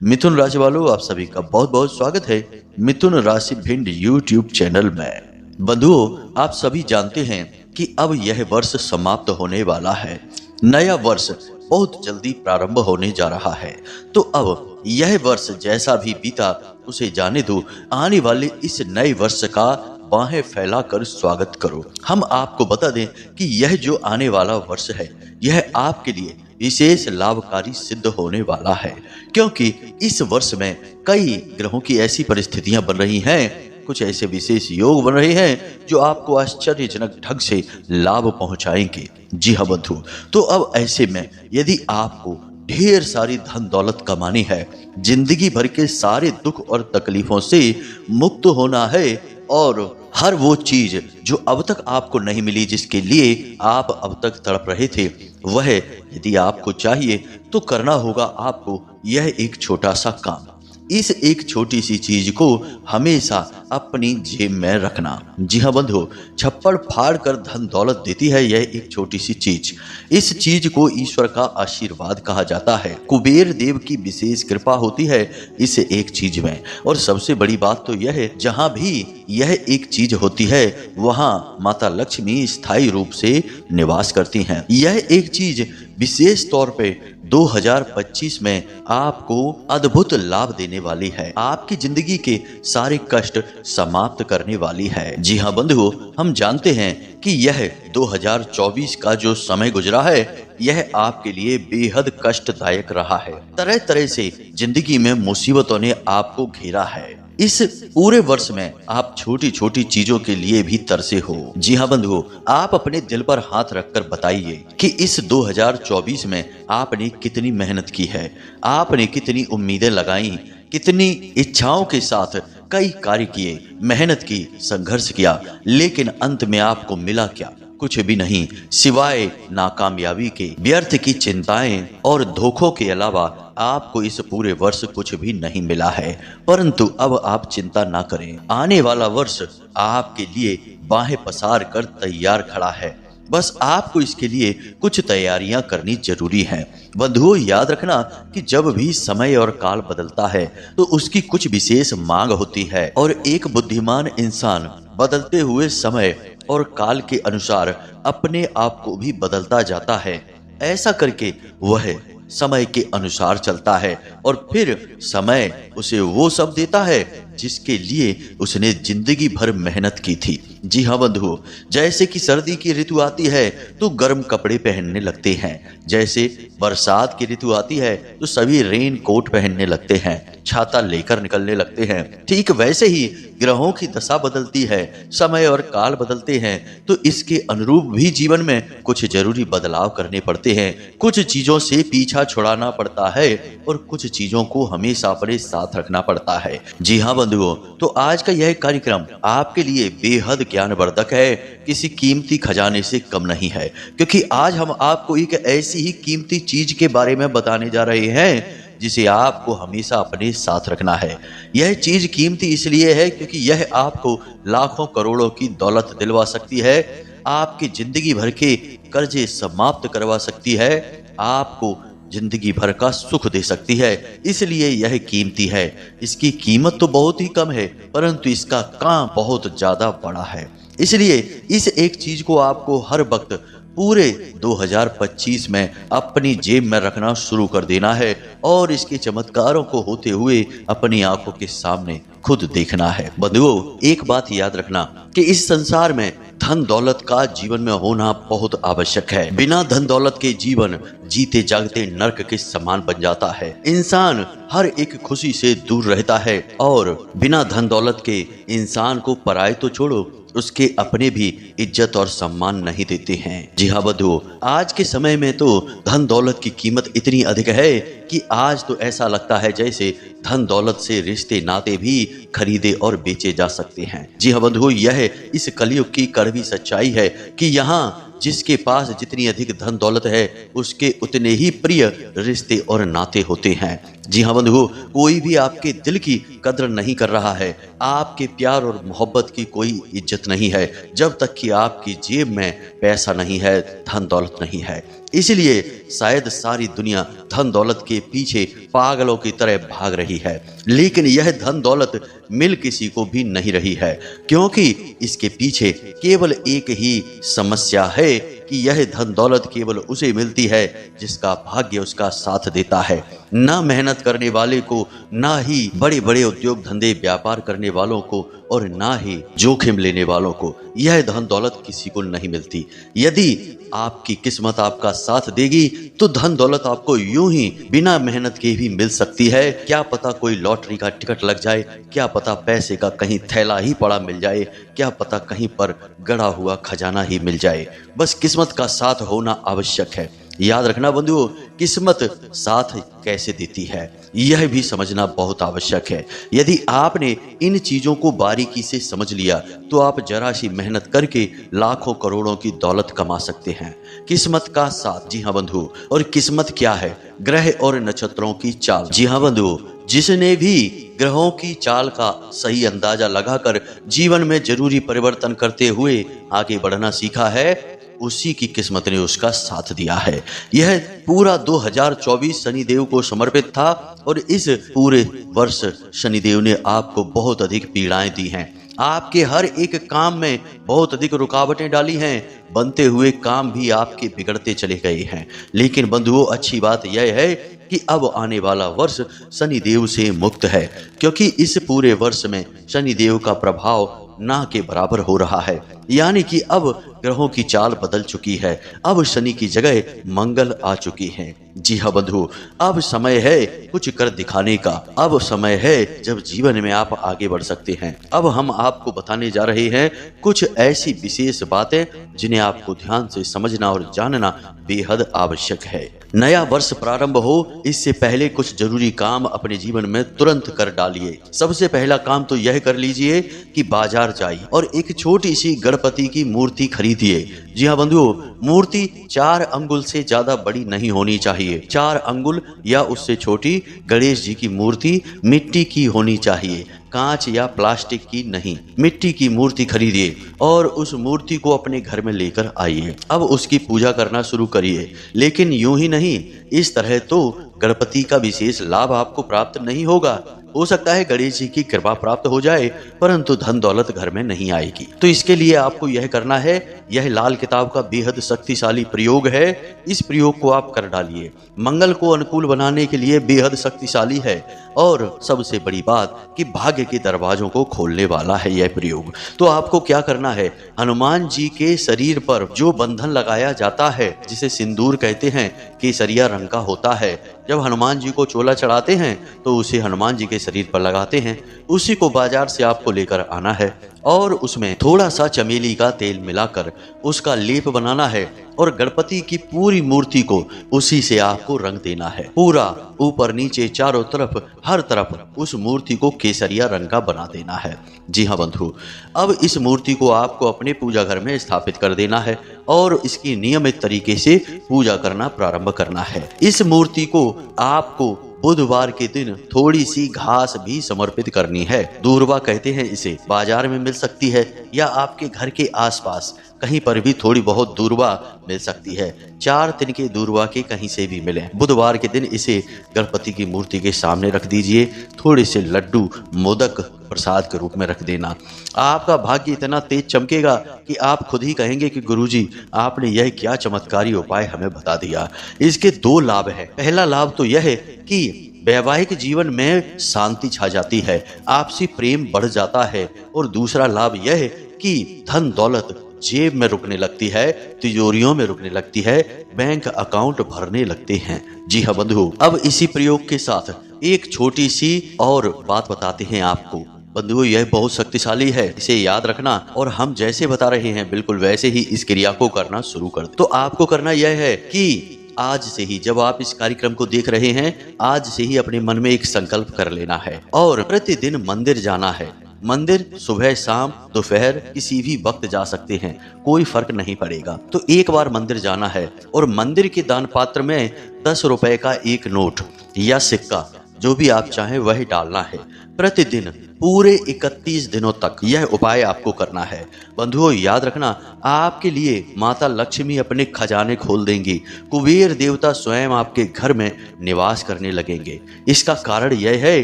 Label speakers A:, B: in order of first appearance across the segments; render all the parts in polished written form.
A: मिथुन राशि वालों, आप सभी का बहुत बहुत स्वागत है मिथुन राशि भिंड यूट्यूब चैनल में। बंधुओं, आप सभी जानते हैं कि अब यह वर्ष समाप्त होने वाला है। नया वर्ष बहुत जल्दी प्रारंभ होने जा रहा है। तो अब यह वर्ष जैसा भी बीता उसे जाने दो। आने वाले इस नए वर्ष का बाहें फैलाकर स्वागत करो। हम आपको बता दें कि यह जो आने वाला वर्ष है, यह आपके लिए विशेष लाभकारी सिद्ध होने वाला है, क्योंकि इस वर्ष में कई ग्रहों की ऐसी परिस्थितियां बन रही हैं, कुछ ऐसे विशेष योग बन रहे हैं जो आपको आश्चर्यजनक ढंग से लाभ पहुंचाएंगे। जी हाँ बंधु, तो अब ऐसे में यदि आपको ढेर सारी धन दौलत कमानी है, जिंदगी भर के सारे दुख और तकलीफों से मुक्त होना है, और हर वो चीज जो अब तक आपको नहीं मिली, जिसके लिए आप अब तक तड़प रहे थे, वह यदि आपको चाहिए तो करना होगा आपको यह एक छोटा सा काम। इस एक छोटी सी चीज को हमेशा अपनी जेब में रखना। जी हाँ बंधु, छप्पड़ फाड़ कर धन दौलत देती है यह एक छोटी सी चीज। इस चीज को ईश्वर का आशीर्वाद कहा जाता है। कुबेर देव की विशेष कृपा होती है इस एक चीज में। और सबसे बड़ी बात तो यह है, जहां भी यह एक चीज होती है वहां माता लक्ष्मी स्थायी रूप से निवास करती हैं। यह एक चीज विशेष तौर पे 2025 में आपको अद्भुत लाभ देने वाली है। आपकी जिंदगी के सारे कष्ट समाप्त करने वाली है। जी हाँ बंधुओं, हम जानते हैं कि यह 2024 का जो समय गुजरा है, यह आपके लिए बेहद कष्टदायक रहा है। तरह तरह से जिंदगी में मुसीबतों ने आपको घेरा है। इस पूरे वर्ष में आप छोटी छोटी चीजों के लिए भी तरसे हो। जी हाँ बंधुओं, आप अपने दिल पर हाथ रखकर बताइए कि इस 2024 में आपने कितनी मेहनत की है, आपने कितनी उम्मीदें लगाई, कितनी इच्छाओं के साथ कई कार्य किए, मेहनत की, संघर्ष किया, लेकिन अंत में आपको मिला क्या? कुछ भी नहीं, सिवाय नाकामयाबी के, व्यर्थ की चिंताएं और धोखों के अलावा आपको इस पूरे वर्ष कुछ भी नहीं मिला है। परंतु अब आप चिंता ना करें, आने वाला वर्ष आपके लिए बाहें पसार कर तैयार खड़ा है। बस आपको इसके लिए कुछ तैयारियां करनी जरूरी हैं। बंधुओं, याद रखना कि जब भी समय और काल बदलता है तो उसकी कुछ विशेष मांग होती है, और एक बुद्धिमान इंसान बदलते हुए समय और काल के अनुसार अपने आप को भी बदलता जाता है। ऐसा करके वह समय के अनुसार चलता है और फिर समय उसे वो सब देता है जिसके लिए उसने जिंदगी भर मेहनत की थी। जी हाँ बंधुओं, जैसे कि सर्दी की ऋतु आती है तो गर्म कपड़े पहनने लगते हैं, जैसे बरसात की ऋतु आती है तो सभी रेन कोट पहनने लगते हैं, छाता लेकर निकलने लगते हैं। ठीक वैसे ही ग्रहों की दशा बदलती है, समय और काल बदलते हैं, तो इसके अनुरूप भी जीवन में कुछ जरूरी बदलाव करने पड़ते हैं। कुछ चीजों से पीछा छुड़ाना पड़ता है और कुछ चीजों को हमेशा अपने साथ रखना पड़ता है। जी हाँ बंधुओं, तो आज का यह कार्यक्रम आपके लिए बेहद ज्ञानवर्धक है, किसी कीमती खजाने से कम नहीं है, क्योंकि आज हम आपको एक ऐसी ही कीमती चीज के बारे में बताने जा रहे हैं जिसे आपको हमेशा अपने साथ रखना है। यह चीज कीमती इसलिए है क्योंकि यह आपको लाखों करोड़ों की दौलत दिलवा सकती है, आपकी जिंदगी भर के कर्जे समाप्त करवा सकती है, आपको जिंदगी भर का सुख दे सकती है। इसलिए यह कीमती है। इसकी कीमत तो बहुत ही कम है, परंतु इसका काम बहुत ज्यादा बड़ा है। इसलिए इस एक चीज को आपको हर वक्त पूरे 2025 में अपनी जेब में रखना शुरू कर देना है और इसके चमत्कारों को होते हुए अपनी आंखों के सामने खुद देखना है। बंधुओं, एक बात याद रखना कि इस संसार में धन दौलत का जीवन में होना बहुत आवश्यक है। बिना धन दौलत के जीवन जीते जागते नर्क के समान बन जाता है। इंसान हर एक खुशी से दूर रहता है, और बिना धन दौलत के इंसान को पराये तो छोड़ो, उसके अपने भी इज्जत और सम्मान नहीं देते हैं। जी हाँ बंधुओं, आज के समय में तो धन दौलत की कीमत इतनी अधिक है कि आज तो ऐसा लगता है जैसे धन दौलत से रिश्ते नाते भी खरीदे और बेचे जा सकते हैं। जी हाँ बंधुओं, यह इस कलयुग की कड़वी सच्चाई है कि यहाँ जिसके पास जितनी अधिक धन दौलत है उसके उतने ही प्रिय रिश्ते और नाते होते हैं। जी हाँ बंधुओं, कोई भी आपके दिल की कद्र नहीं कर रहा है, आपके प्यार और मोहब्बत की कोई इज्जत नहीं है जब तक कि आपकी जेब में पैसा नहीं है, धन दौलत नहीं है। इसलिए शायद सारी दुनिया धन दौलत के पीछे पागलों की तरह भाग रही है, लेकिन यह धन दौलत मिल किसी को भी नहीं रही है, क्योंकि इसके पीछे केवल एक ही समस्या है कि यह धन दौलत केवल उसे मिलती है जिसका भाग्य उसका साथ देता है। ना मेहनत करने वाले को, ना ही बड़े बड़े उद्योग धंधे व्यापार करने वालों को, और ना ही जोखिम लेने वालों को यह धन दौलत किसी को नहीं मिलती। यदि आपकी किस्मत आपका साथ देगी तो धन दौलत आपको यूं ही बिना मेहनत के भी मिल सकती है। क्या पता कोई लॉटरी का टिकट लग जाए, क्या पता पैसे का कहीं थैला ही पड़ा मिल जाए, क्या पता कहीं पर गड़ा हुआ खजाना ही मिल जाए। बस किस्मत का साथ होना आवश्यक है। याद रखना बंधुओं, किस्मत साथ कैसे देती है यह भी समझना बहुत आवश्यक है। यदि आपने इन चीजों को बारीकी से समझ लिया तो आप जरा सी मेहनत करके लाखों करोड़ों की दौलत कमा सकते हैं। किस्मत का साथ, जी हाँ बंधुओं, और किस्मत क्या है? ग्रह और नक्षत्रों की चाल। जी हाँ बंधुओं, जिसने भी ग्रहों की चाल का सही अंदाजा लगाकर जीवन में जरूरी परिवर्तन करते हुए आगे बढ़ना सीखा है, उसी की किस्मत ने उसका साथ दिया है। यह पूरा 2024 शनिदेव को समर्पित था और इस पूरे वर्ष शनिदेव ने आपको बहुत अधिक पीड़ाएं दी हैं। आपके हर एक काम में बहुत अधिक रुकावटें डाली हैं, बनते हुए काम भी आपके बिगड़ते चले गए हैं। लेकिन बंधुओं, अच्छी बात यह है कि अब आने वाला वर्ष शनिदेव से मुक्त है, क्योंकि इस पूरे वर्ष में शनिदेव का प्रभाव ना के बराबर हो रहा है। यानी कि अब ग्रहों की चाल बदल चुकी है, अब शनि की जगह मंगल आ चुकी है। जी हाँ बंधु, अब समय है कुछ कर दिखाने का। अब समय है जब जीवन में आप आगे बढ़ सकते हैं। अब हम आपको बताने जा रहे हैं कुछ ऐसी विशेष बातें जिन्हें आपको ध्यान से समझना और जानना बेहद आवश्यक है। नया वर्ष प्रारंभ हो इससे पहले कुछ जरूरी काम अपने जीवन में तुरंत कर डालिए। सबसे पहला काम तो यह कर लीजिए कि बाजार जाइए और एक छोटी सी गणपति की मूर्ति खरीदिए। जी हाँ बंधुओं, मूर्ति 4 अंगुल से ज्यादा बड़ी नहीं होनी चाहिए। 4 अंगुल या उससे छोटी गणेश जी की मूर्ति मिट्टी की होनी चाहिए, कांच या प्लास्टिक की नहीं। मिट्टी की मूर्ति खरीदिए और उस मूर्ति को अपने घर में लेकर आइए। अब उसकी पूजा करना शुरू करिए, लेकिन यूं ही नहीं, इस तरह तो गणपति का विशेष लाभ आपको प्राप्त नहीं होगा। हो सकता है गणेश जी की कृपा प्राप्त हो जाए, परंतु धन दौलत घर में नहीं आएगी। तो इसके लिए आपको यह करना है, यह लाल किताब का बेहद शक्तिशाली प्रयोग है, इस प्रयोग को आप कर डालिए। मंगल को अनुकूल बनाने के लिए बेहद शक्तिशाली है और सबसे बड़ी बात कि भाग्य के दरवाजों को खोलने वाला है यह प्रयोग। तो आपको क्या करना है, हनुमान जी के शरीर पर जो बंधन लगाया जाता है, जिसे सिंदूर कहते हैं, केसरिया रंग का होता है। जब हनुमान जी को चोला चढ़ाते हैं तो उसे हनुमान जी के शरीर पर लगाते हैं। उसी को बाजार से आपको लेकर आना है और उसमें थोड़ा सा चमेली का तेल मिलाकर उसका लेप बनाना है और गणपति की पूरी मूर्ति को उसी से आपको रंग देना है। पूरा ऊपर नीचे चारों तरफ, हर तरफ उस मूर्ति को केसरिया रंग का बना देना है। जी हाँ बंधु, अब इस मूर्ति को आपको अपने पूजा घर में स्थापित कर देना है और इसकी नियमित तरीके से पूजा करना प्रारंभ करना है। इस मूर्ति को आपको बुधवार के दिन थोड़ी सी घास भी समर्पित करनी है। दूर्वा कहते हैं इसे, बाजार में मिल सकती है या आपके घर के आसपास कहीं पर भी थोड़ी बहुत दूर्वा मिल सकती है। 4 तिनके दूर्वा के कहीं से भी मिले। बुधवार के दिन इसे गणपति की मूर्ति के सामने रख दीजिए। थोड़े से लड्डू मोदक प्रसाद के रूप में रख देना। आपका भाग्य इतना तेज चमकेगा कि आप खुद ही कहेंगे कि गुरुजी, आपने यह क्या चमत्कारी उपाय हमें बता दिया। इसके 2 लाभ हैं। पहला लाभ तो यह है कि वैवाहिक जीवन में शांति छा जाती है, आपसी प्रेम बढ़ जाता है, और दूसरा लाभ यह है कि धन दौलत जेब में रुकने लगती है, तिजोरियों में रुकने लगती है, बैंक अकाउंट भरने लगते हैं। जी हाँ बंधु, अब इसी प्रयोग के साथ एक छोटी सी और बात बताते हैं आपको। बंधुओं, यह बहुत शक्तिशाली है, इसे याद रखना और हम जैसे बता रहे हैं बिल्कुल वैसे ही इस क्रिया को करना शुरू कर दो। तो आपको करना यह है कि आज से ही, जब आप इस कार्यक्रम को देख रहे हैं, आज से ही अपने मन में एक संकल्प कर लेना है और प्रतिदिन मंदिर जाना है। मंदिर सुबह शाम दोपहर किसी भी वक्त जा सकते हैं, कोई फर्क नहीं पड़ेगा। तो एक बार मंदिर जाना है और मंदिर के दान पात्र में 10 रुपए का एक नोट या सिक्का जो भी आप चाहें वही डालना है। प्रतिदिन पूरे 31 दिनों तक यह उपाय आपको करना है। बंधुओं, याद रखना, आपके लिए माता लक्ष्मी अपने खजाने खोल देंगी। कुबेर देवता स्वयं आपके घर में निवास करने लगेंगे। इसका कारण यह है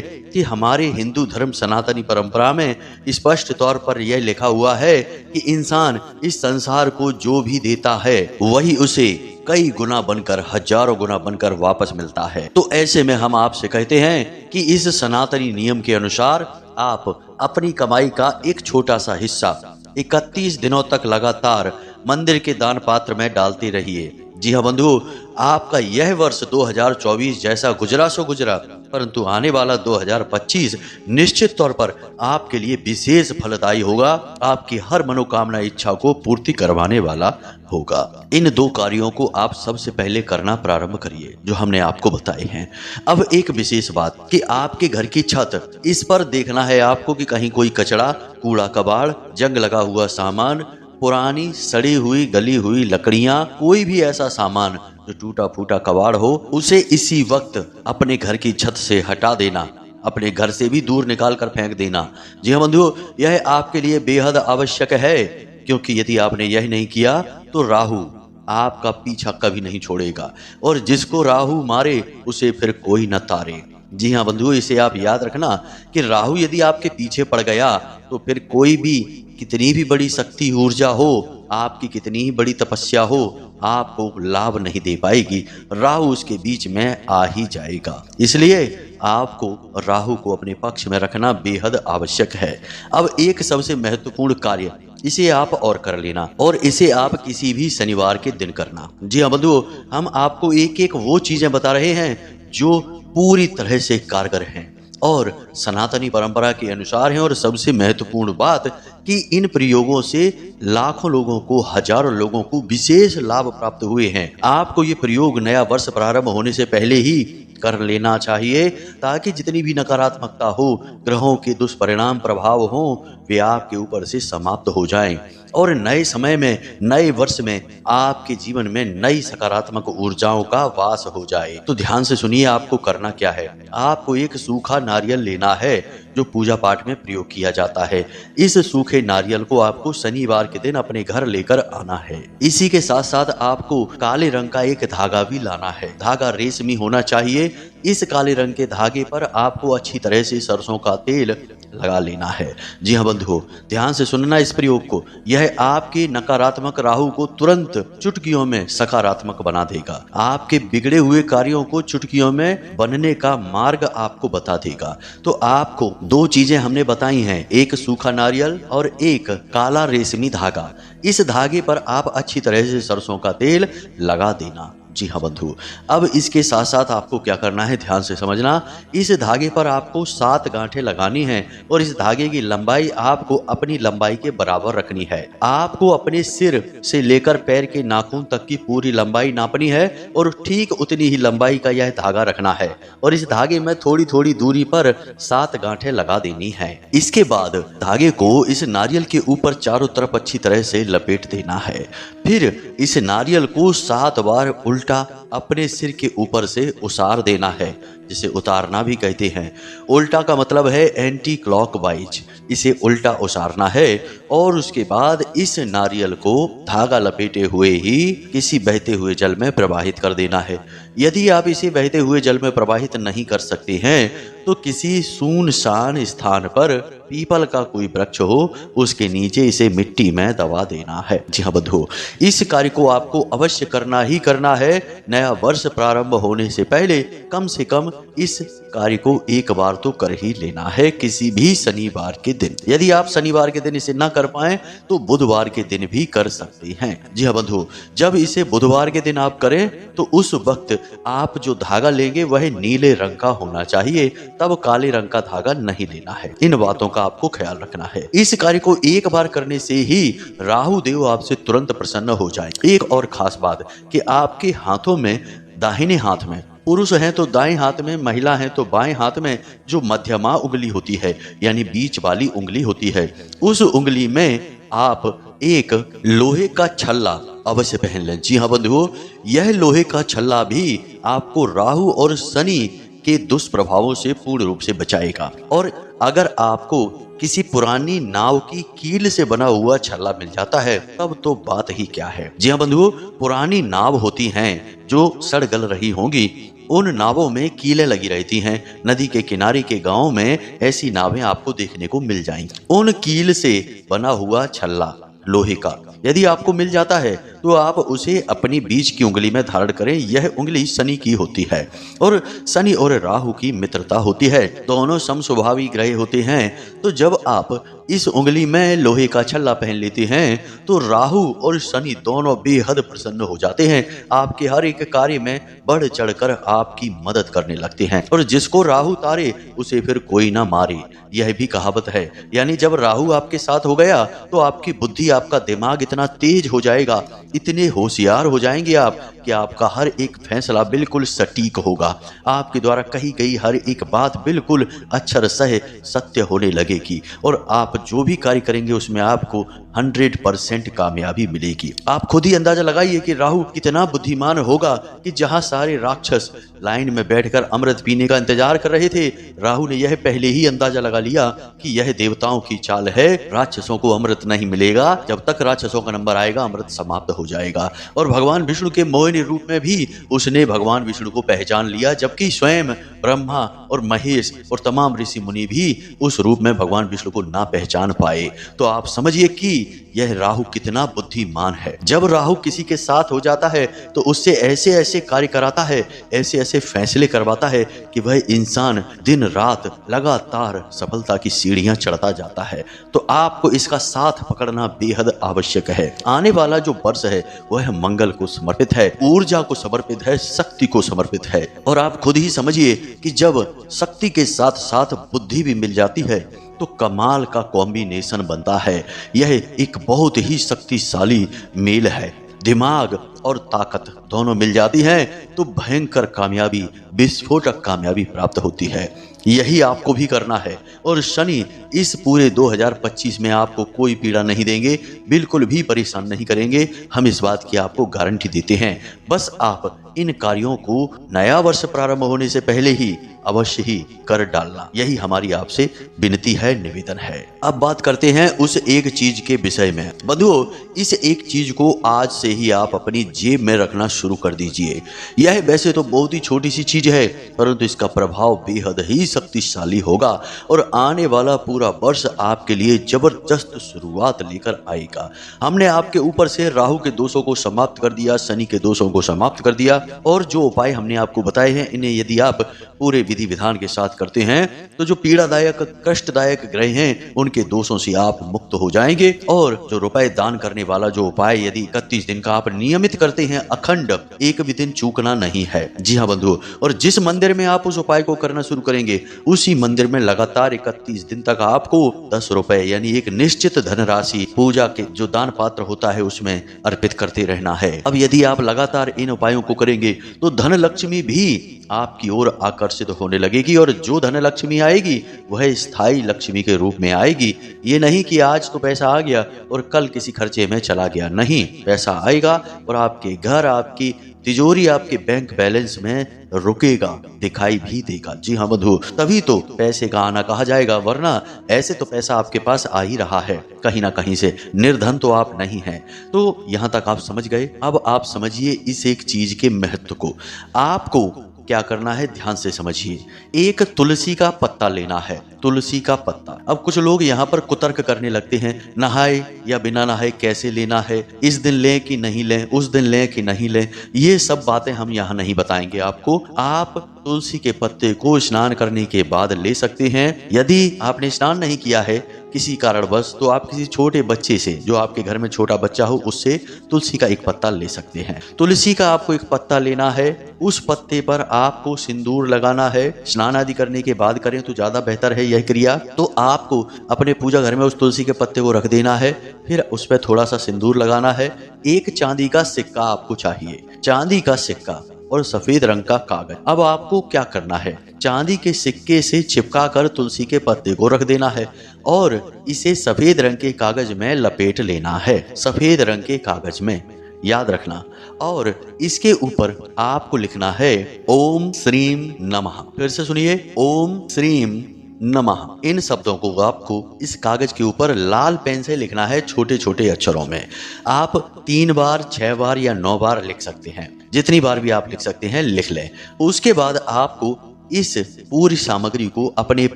A: कि हमारे हिंदू धर्म सनातनी परंपरा में स्पष्ट तौर पर यह लिखा हुआ है कि इंसान इस संसार को जो भी देता है वही उसे कई गुना बनकर, हजारों गुना बनकर वापस मिलता है। तो ऐसे में हम आपसे कहते हैं कि इस सनातनी नियम के अनुसार आप अपनी कमाई का एक छोटा सा हिस्सा 31 दिनों तक लगातार मंदिर के दान पात्र में डालते रहिए। जी हाँ बंधुओं, आपका यह वर्ष 2024 जैसा गुजरा सो गुजरा, परंतु आने वाला 2025 निश्चित तौर पर आपके लिए विशेष फलदायी होगा। आपकी हर मनोकामना इच्छा को पूर्ति करवाने वाला होगा। इन 2 कार्यों को आप सबसे पहले करना प्रारंभ करिए जो हमने आपको बताए हैं। अब एक विशेष बात कि आपके घर की छत, इस पर देखना है आपको कि कहीं कोई कचरा, कूड़ा कबाड़, जंग लगा हुआ सामान, पुरानी सड़ी हुई गली हुई लकड़ियां, कोई भी ऐसा सामान जो टूटा फूटा कबाड़ हो, उसे इसी वक्त अपने घर की छत से हटा देना, अपने घर से भी दूर निकाल कर फेंक देना। जी हाँ बंधुओं, यह आपके लिए बेहद आवश्यक है, क्योंकि यदि आपने यह नहीं किया तो राहु आपका पीछा कभी नहीं छोड़ेगा, और जिसको राहु मारे उसे फिर कोई न तारे। जी हाँ बंधुओं, इसे आप याद रखना कि राहु यदि आपके पीछे पड़ गया तो फिर कोई भी, कितनी भी बड़ी शक्ति ऊर्जा हो, आपकी कितनी ही बड़ी तपस्या हो, आपको लाभ नहीं दे पाएगी। राहु उसके बीच में आ ही जाएगा। इसलिए आपको राहु को अपने पक्ष में रखना बेहद आवश्यक है। अब एक सबसे महत्वपूर्ण कार्य, इसे आप और कर लेना, और इसे आप किसी भी शनिवार के दिन करना। जी हाँ बंधुओं, हम आपको एक एक वो चीजें बता रहे हैं जो पूरी तरह से कारगर हैं और सनातनी परंपरा के अनुसार हैं। और सबसे महत्वपूर्ण बात कि इन प्रयोगों से लाखों लोगों को, हजारों लोगों को विशेष लाभ प्राप्त हुए हैं। आपको ये प्रयोग नया वर्ष प्रारंभ होने से पहले ही कर लेना चाहिए, ताकि जितनी भी नकारात्मकता हो, ग्रहों के दुष्परिणाम प्रभाव हो, वे आपके ऊपर से समाप्त हो जाएं और नए समय में, नए वर्ष में आपके जीवन में नई सकारात्मक ऊर्जाओं का वास हो जाए। तो ध्यान से सुनिए, आपको करना क्या है। आपको एक सूखा नारियल लेना है जो पूजा पाठ में प्रयोग किया जाता है। इस सूखे नारियल को आपको शनिवार के दिन अपने घर लेकर आना है। इसी के साथ साथ आपको काले रंग का एक धागा भी लाना है। धागा रेशमी होना चाहिए। इस काले रंग के धागे पर आपको अच्छी तरह से सरसों का तेल लगा लेना है। जी हाँ बंधुओं, ध्यान से सुनना इस प्रयोग को। यह आपके नकारात्मक राहु को तुरंत चुटकियों में सकारात्मक बना देगा। आपके बिगड़े हुए कार्यों को चुटकियों में बनने का मार्ग आपको बता देगा। तो आपको 2 चीजें हमने बताई हैं, एक सूखा नारियल और एक काला रेशमी धागा। इस धागे पर आप अच्छी तरह से सरसों का तेल लगा देना। जी हाँ बंधु, अब इसके साथ साथ आपको क्या करना है, ध्यान से समझना। इस धागे पर आपको 7 गांठें लगानी हैं और इस धागे की लंबाई आपको अपनी लंबाई के बराबर रखनी है। आपको अपने सिर से लेकर पैर के नाखून तक की पूरी लंबाई नापनी है और ठीक उतनी ही लंबाई का यह धागा रखना है और इस धागे में थोड़ी थोड़ी दूरी पर 7 गांठें लगा देनी है। इसके बाद धागे को इस नारियल के ऊपर चारों तरफ अच्छी तरह से लपेट देना है। फिर इस नारियल को 7 बार उल्टा अपने सिर के ऊपर से उसार देना है, जिसे उतारना भी कहते हैं। उल्टा का मतलब है एंटी क्लॉकवाइज। इसे उल्टा उसारना है और उसके बाद इस नारियल को धागा लपेटे हुए ही किसी बहते हुए जल में प्रवाहित कर देना है। यदि आप इसे बहते हुए जल में प्रवाहित नहीं कर सकते हैं तो किसी सुनसान स्थान पर पीपल का कोई वृक्ष हो, उसके नीचे इसे मिट्टी में दबा देना है। जी हाँ बंधुओं, इस कार्य को आपको अवश्य करना ही करना है। नया वर्ष प्रारंभ होने से पहले कम से कम इस कार्य को एक बार तो कर ही लेना है, किसी भी शनिवार के दिन। यदि आप शनिवार के दिन इसे ना कर पाए तो बुधवार के दिन भी कर सकते हैं। जी हाँ बंधुओं, जब इसे बुधवार के दिन आप करें तो उस वक्त आप जो धागा लेंगे वह नीले रंग का होना चाहिए, तब काले रंग का धागा नहीं लेना है। इन बातों का आपको ख्याल रखना है। इस कार्य को एक बार करने से ही राहु देव आपसे तुरंत प्रसन्न हो जाए। एक और खास बात कि आपके हाथों में, दाहिने हाथ में पुरुष हैं तो दाएं हाथ में, महिला हैं तो बाएं हाथ में जो मध्यमा उंगली होती है, यानी बीच वाली उंगली होती है, उस उंगली में आप एक लोहे का छल्ला अवश्य पहन लें। जी हाँ बंधुओं, यह लोहे का छल्ला भी आपको राहु और शनि के दुष्प्रभावों से पूर्ण रूप से बचाएगा। और अगर आपको किसी पुरानी नाव की कील से बना हुआ छल्ला मिल जाता है तब तो बात ही क्या है। जी हाँ बंधुओं, पुरानी नाव होती हैं जो सड़ गल रही होंगी, उन नावों में कीलें लगी रहती हैं। नदी के किनारे के गांव में ऐसी नावें आपको देखने को मिल जाएंगी। उन कील से बना हुआ छल्ला लोहे का यदि आपको मिल जाता है तो आप उसे अपनी बीच की उंगली में धारण करें। यह उंगली शनि की होती है और शनि और राहु की मित्रता होती है। दोनों समस्वभावी ग्रह होते हैं। तो जब आप इस उंगली में लोहे का छल्ला पहन लेते हैं तो राहु और शनि दोनों बेहद प्रसन्न हो जाते हैं। आपके हर एक कार्य में बढ़ चढ़कर आपकी मदद करने लगते हैं। और जिसको राहु तारे उसे फिर कोई ना मारे, यह भी कहावत है। यानी जब राहु आपके साथ हो गया तो आपकी बुद्धि, आपका दिमाग इतना तेज हो जाएगा, इतने होशियार हो जाएंगे आप कि आपका हर एक फैसला बिल्कुल सटीक होगा। आपके द्वारा कही गई हर एक बात बिल्कुल अक्षर सह सत्य होने लगेगी और आप जो भी कार्य करेंगे उसमें आपको 100% कामयाबी मिलेगी। आप खुद ही अंदाजा लगाइए कि राहु कितना बुद्धिमान होगा कि जहां सारे राक्षस लाइन में बैठकर अमृत पीने का इंतजार कर रहे थे, राहु ने यह पहले ही अंदाजा लगा लिया कि यह देवताओं की चाल है, राक्षसों को अमृत नहीं मिलेगा। जब तक राक्षसों का नंबर आएगा अमृत समाप्त हो जाएगा। और भगवान विष्णु के मोहिनी रूप में भी उसने भगवान विष्णु को पहचान लिया, जबकि स्वयं ब्रह्मा और महेश और तमाम ऋषि मुनि भी उस रूप में भगवान विष्णु को ना पहचान पाए। तो आप समझिए कि यह राहु कितना बुद्धिमान है। जब राहु किसी के साथ हो जाता है तो उससे ऐसे ऐसे कार्य कराता है, ऐसे ऐसे फैसले करवाता है कि वह इंसान दिन रात लगातार सफलता की सीढ़ियां चढ़ता जाता है। तो आपको इसका साथ पकड़ना बेहद आवश्यक है। आने वाला जो वर्ष है वह मंगल को समर्पित है, ऊर्जा को समर्पित है, शक्ति को समर्पित है। और आप खुद ही समझिए कि जब शक्ति के साथ साथ बुद्धि भी मिल जाती है तो कमाल का कॉम्बिनेशन बनता है। यह एक बहुत ही शक्तिशाली मेल है। दिमाग और ताकत दोनों मिल जाती हैं तो भयंकर कामयाबी, विस्फोटक कामयाबी प्राप्त होती है। यही आपको भी करना है। और शनि इस पूरे 2025 में आपको कोई पीड़ा नहीं देंगे, बिल्कुल भी परेशान नहीं करेंगे। हम इस बात की आपको गारंटी देते हैं। बस आप इन कार्यों को नया वर्ष प्रारंभ होने से पहले ही अवश्य ही कर डालना, यही हमारी आपसे विनती है, निवेदन है। अब बात करते हैं उस एक चीज के विषय में। बंधुओं, इस एक चीज को आज से ही आप अपनी जेब में रखना शुरू कर दीजिए। यह वैसे तो बहुत ही छोटी सी चीज है, परंतु इसका प्रभाव बेहद ही शक्तिशाली होगा और आने वाला पूरा वर्ष आपके लिए जबरदस्त शुरुआत लेकर आएगा। हमने आपके ऊपर से राहु के दोषों को समाप्त कर दिया, शनि के दोषों को समाप्त कर दिया और जो उपाय हमने आपको बताए हैं इन्हें यदि आप पूरे विधि विधान के साथ करते हैं तो जो पीड़ादायक, कष्टदायक ग्रह हैं उनके दोषों से आप मुक्त हो जाएंगे। और जो रुपए दान करने वाला जो उपाय यदि 31 दिन का आप नियमित करते हैं, अखंड, एक भी दिन चूकना नहीं है। जी हाँ बंधुओं, और जिस मंदिर में आप उस उपाय को करना शुरू करेंगे उसी मंदिर में लगातार 31 दिन तक आपको 10 रुपए यानी एक निश्चित धनराशि पूजा के जो दान पात्र होता है उसमें अर्पित करते रहना है। अब यदि आप लगातार इन उपायों को करेंगे तो धन लक्ष्मी भी आपकी ओर आकर्षित होने लगेगी और जो धन लक्ष्मी आएगी वह स्थायी लक्ष्मी के रूप में आएगी। ये नहीं कि आज तो पैसा आ गया और कल किसी खर्चे में चला गया, नहीं, पैसा आएगा और आपके घर, आपकी तिजोरी, आपके बैंक बैलेंस में रुकेगा, दिखाई भी देगा। जी हाँ बंधु, तभी तो पैसे का आना कहा जाएगा, वरना ऐसे तो पैसा आपके पास आ ही रहा है कहीं ना कहीं से, निर्धन तो आप नहीं हैं। तो यहाँ तक आप समझ गए। अब आप समझिए इस एक चीज के महत्व को। आपको क्या करना है ध्यान से समझिए। एक तुलसी का पत्ता लेना है, तुलसी का पत्ता। अब कुछ लोग यहाँ पर कुतर्क करने लगते हैं, नहाए या बिना नहाए कैसे लेना है, इस दिन लें कि नहीं लें, उस दिन लें कि नहीं लें, ये सब बातें हम यहाँ नहीं बताएंगे आपको। आप तुलसी के पत्ते को स्नान करने के बाद ले सकते हैं। यदि आपने स्नान नहीं किया है किसी कारणवश तो आप किसी छोटे बच्चे से, जो आपके घर में छोटा बच्चा हो, उससे तुलसी का एक पत्ता ले सकते हैं। तुलसी का आपको एक पत्ता लेना है, उस पत्ते पर आपको सिंदूर लगाना है। स्नान आदि करने के बाद करें तो ज्यादा बेहतर है यह क्रिया। तो आपको अपने पूजा घर में उस तुलसी के पत्ते को रख देना है, फिर उस पर थोड़ा सा सिंदूर लगाना है। एक चांदी का सिक्का आपको चाहिए, चांदी का सिक्का और सफेद रंग का कागज। अब आपको क्या करना है, चांदी के सिक्के से चिपका कर तुलसी के पत्ते को रख देना है और इसे सफेद रंग के कागज में लपेट लेना है। सफेद रंग के कागज में याद रखना। और इसके ऊपर आपको लिखना है ओम श्रीम नमः। फिर से सुनिए, ओम श्रीम नमः। इन शब्दों को आपको इस कागज के ऊपर लाल पेन से लिखना है, छोटे छोटे अक्षरों में। आप 3 बार, 6 बार या 9 बार लिख सकते हैं, जितनी बार भी आप लिख सकते हैं लिख लें। उसके बाद आपको इस पूरी सामग्री को अपने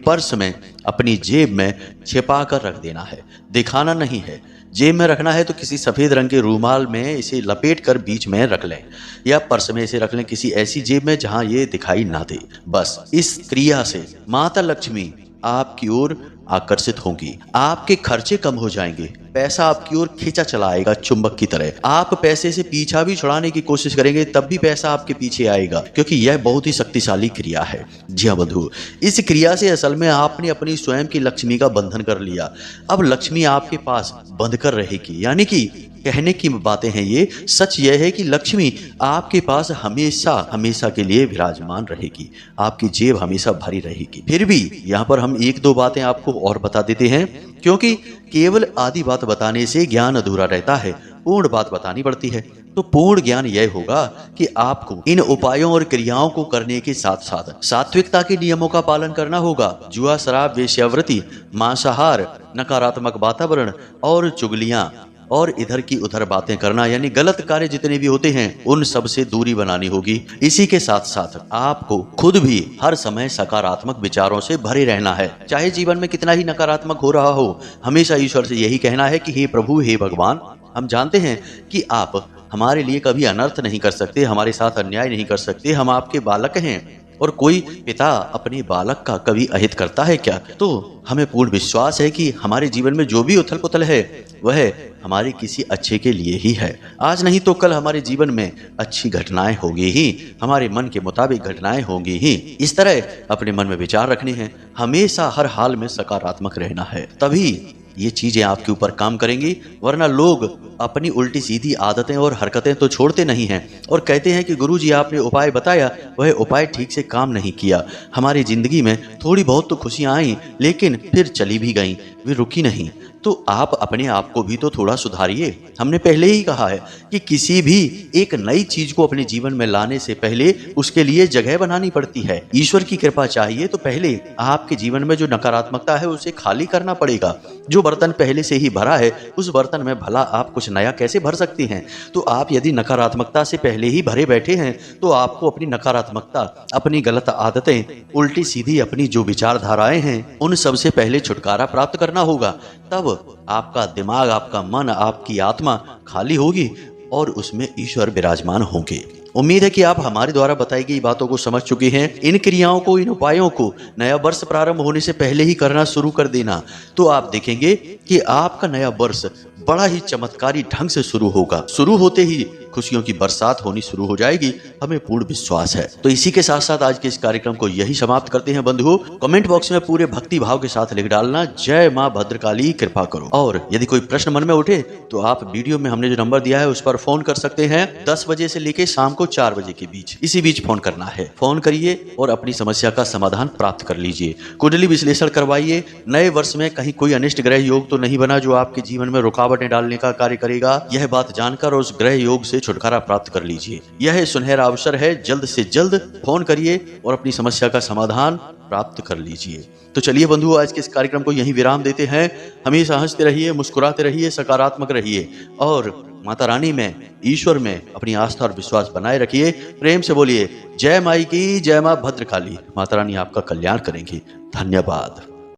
A: पर्स में, अपनी जेब में छिपा कर रख देना है, दिखाना नहीं है। जेब में रखना है तो किसी सफ़ेद रंग के रूमाल में इसे लपेट कर बीच में रख लें, या पर्स में इसे रख लें, किसी ऐसी जेब में जहां ये दिखाई ना दे। बस इस क्रिया से माता लक्ष्मी आपकी ओर आकर्षित होंगी, आपके खर्चे कम हो जाएंगे, पैसा आपकी ओर खींचा चला आएगा चुंबक की तरह। आप पैसे से पीछा भी छुड़ाने की कोशिश करेंगे तब भी पैसा आपके पीछे आएगा, क्योंकि यह बहुत ही शक्तिशाली क्रिया है। जी हाँ बंधु, इस क्रिया से असल में आपने अपनी स्वयं की लक्ष्मी का बंधन कर लिया। अब लक्ष्मी आपके पास बंध कर रहेगी, यानी कि कहने की बातें हैं ये, सच यह है कि लक्ष्मी आपके पास हमेशा हमेशा के लिए विराजमान रहेगी, आपकी जेब हमेशा भरी रहेगी। फिर भी यहाँ पर हम 1-2 बातें आपको और बता देते हैं, क्योंकि केवल आधी बात बताने से ज्ञान अधूरा रहता है, पूर्ण बात बतानी पड़ती है। तो पूर्ण ज्ञान यह होगा कि आपको इन उपायों और क्रियाओं को करने के साथ साथ सात्विकता के नियमों का पालन करना होगा। जुआ, शराब, वेश्यावृत्ति, मांसाहार, नकारात्मक वातावरण और चुगलियां और इधर की उधर बातें करना, यानी गलत कार्य जितने भी होते हैं उन सब से दूरी बनानी होगी। इसी के साथ साथ आपको खुद भी हर समय सकारात्मक विचारों से भरे रहना है, चाहे जीवन में कितना ही नकारात्मक हो रहा हो। हमेशा ईश्वर से यही कहना है कि हे प्रभु, हे भगवान, हम जानते हैं कि आप हमारे लिए कभी अनर्थ नहीं कर सकते, हमारे साथ अन्याय नहीं कर सकते, हम आपके बालक हैं, और कोई पिता अपने बालक का कभी अहित करता है क्या? तो हमें पूर्ण विश्वास है कि हमारे जीवन में जो भी उथल पुथल है वह हमारे किसी अच्छे के लिए ही है। आज नहीं तो कल हमारे जीवन में अच्छी घटनाएं होंगी ही, हमारे मन के मुताबिक घटनाएं होंगी ही। इस तरह अपने मन में विचार रखने हैं, हमेशा हर हाल में सकारात्मक रहना है, तभी ये चीजें आपके ऊपर काम करेंगी। वरना लोग अपनी उल्टी सीधी आदतें और हरकतें तो छोड़ते नहीं हैं और कहते हैं कि गुरुजी आपने उपाय बताया, वह उपाय ठीक से काम नहीं किया, हमारी जिंदगी में थोड़ी बहुत तो खुशियां आई लेकिन फिर चली भी गईं, वे रुकी नहीं। तो आप अपने आप को भी तो थोड़ा सुधारिए। हमने पहले ही कहा है कि किसी भी एक नई चीज को अपने जीवन में लाने से पहले उसके लिए जगह बनानी पड़ती है। ईश्वर की कृपा चाहिए तो पहले आपके जीवन में जो नकारात्मकता है उसे खाली करना पड़ेगा। जो बर्तन पहले से ही भरा है उस बर्तन में भला आप कुछ नया कैसे भर सकते हैं? तो आप यदि नकारात्मकता से पहले ही भरे बैठे हैं तो आपको अपनी नकारात्मकता, अपनी गलत आदतें, उल्टी सीधी अपनी जो विचारधाराएं हैं उन सब से पहले छुटकारा प्राप्त करना होगा। तब आपका दिमाग, आपका मन, आपकी आत्मा खाली होगी और उसमें ईश्वर विराजमान होंगे। उम्मीद है कि आप हमारे द्वारा बताई गई बातों को समझ चुके हैं। इन क्रियाओं को, इन उपायों को नया वर्ष प्रारंभ होने से पहले ही करना शुरू कर देना, तो आप देखेंगे कि आपका नया वर्ष बड़ा ही चमत्कारी ढंग से शुरू होगा। शुरू होते ही खुशियों की बरसात होनी शुरू हो जाएगी, हमें पूर्ण विश्वास है। तो इसी के साथ साथ आज के इस कार्यक्रम को यही समाप्त करते हैं बंधुओं। कमेंट बॉक्स में पूरे भक्ति भाव के साथ लिख डालना, जय माँ भद्रकाली कृपा करो। और यदि कोई प्रश्न मन में उठे तो आप वीडियो में हमने जो नंबर दिया है उस पर फोन कर सकते हैं। 10 बजे से लेके शाम को 4 बजे के बीच, इसी बीच फोन करना है। फोन करिए और अपनी समस्या का समाधान प्राप्त कर लीजिए। कुंडली विश्लेषण करवाइए। नए वर्ष में कहीं कोई अनिष्ट ग्रह योग तो नहीं बना जो आपके जीवन में रुकावटें डालने का कार्य करेगा। यह बात जानकर उस ग्रह योग से छुटकारा प्राप्त कर लीजिए। यह सुनहरा अवसर है, जल्द से जल्द फोन करिए और अपनी समस्या का समाधान प्राप्त कर लीजिए। तो चलिए बंधुओं, आज के इस कार्यक्रम को यहीं विराम देते हैं। हमेशा हंसते रहिए, मुस्कुराते रहिए, सकारात्मक रहिए और माता रानी में, ईश्वर में अपनी आस्था और विश्वास बनाए रखिए। प्रेम से बोलिए जय माई की, जय मां भद्रकाली। माता रानी आपका कल्याण करेंगी। धन्यवाद।